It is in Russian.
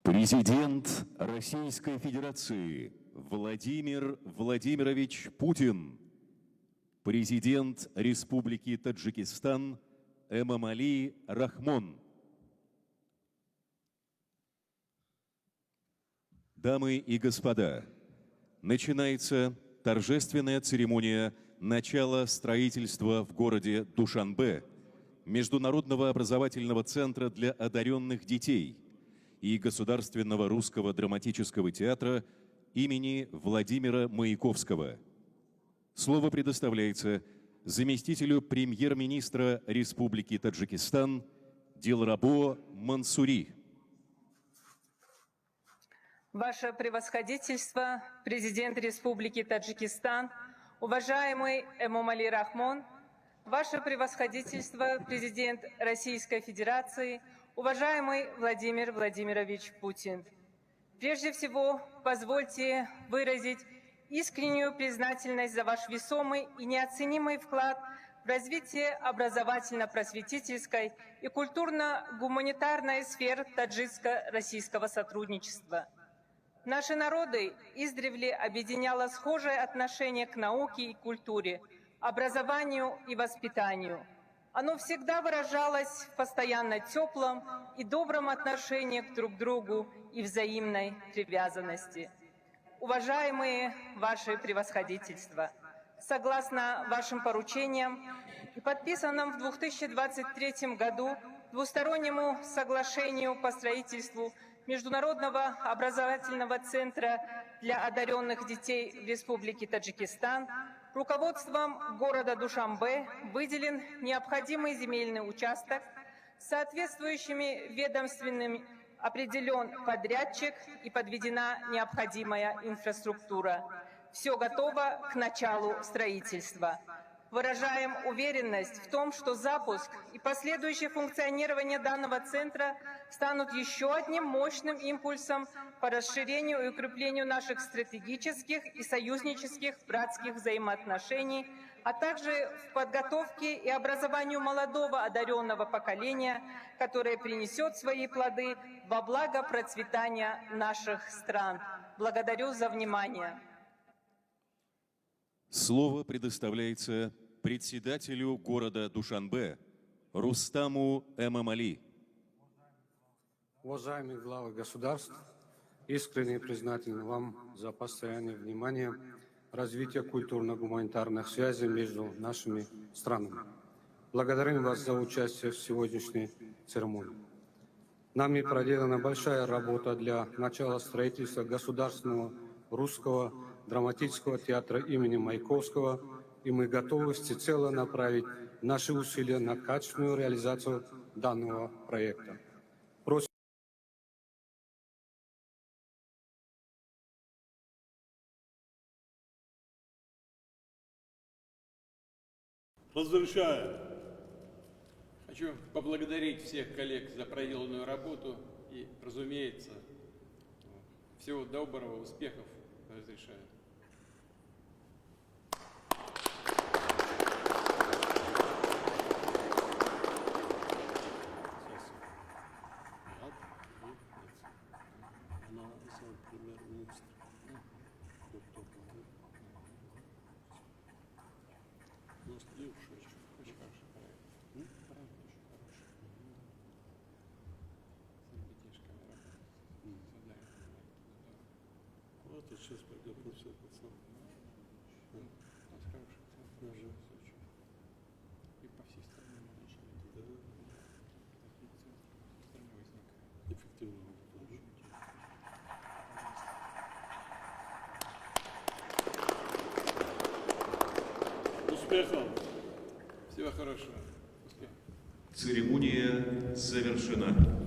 Президент Российской Федерации Владимир Владимирович Путин, президент Республики Таджикистан Эмомали Рахмон. Дамы и господа, начинается торжественная церемония начала строительства в городе Душанбе Международного образовательного центра для одаренных детей и Государственного русского драматического театра имени Владимира Маяковского. Слово предоставляется заместителю премьер-министра Республики Таджикистан Дилрабо Мансури. Ваше Превосходительство, президент Республики Таджикистан, уважаемый Эмомали Рахмон, Ваше Превосходительство, президент Российской Федерации, уважаемый Владимир Владимирович Путин. Прежде всего, позвольте выразить искреннюю признательность за ваш весомый и неоценимый вклад в развитие образовательно-просветительской и культурно-гуманитарной сфер таджикско-российского сотрудничества. Наши народы издревле объединяло схожее отношение к науке и культуре, образованию и воспитанию. Оно всегда выражалось в постоянно теплом и добром отношении друг к другу и взаимной привязанности. Уважаемые Ваши Превосходительства, согласно вашим поручениям и подписанным в 2023 году двустороннему соглашению по строительству Международного образовательного центра для одаренных детей в Республике Таджикистан, руководством города Душанбе выделен необходимый земельный участок, соответствующими ведомственными определен подрядчик и подведена необходимая инфраструктура. Все готово к началу строительства. Выражаем уверенность в том, что запуск и последующее функционирование данного центра станут еще одним мощным импульсом по расширению и укреплению наших стратегических и союзнических братских взаимоотношений, а также в подготовке и образованию молодого одаренного поколения, которое принесет свои плоды во благо процветания наших стран. Благодарю за внимание. Слово предоставляется председателю города Душанбе Рустаму Эмомали. Уважаемые главы государств, искренне признателен вам за постоянное внимание развития культурно-гуманитарных связей между нашими странами. Благодарим вас за участие в сегодняшней церемонии. Нами проделана большая работа для начала строительства Государственного русского драматического театра имени Маяковского, и мы готовы всецело направить наши усилия на качественную реализацию данного проекта. Разрешаю. Хочу поблагодарить всех коллег за проделанную работу и, разумеется, всего доброго, успехов. Разрешаю. Сейчас подготовься, пацан. И по всей стране мы начали. Да. Эффективно. Успехов! Всего хорошего. Успехов. Церемония завершена.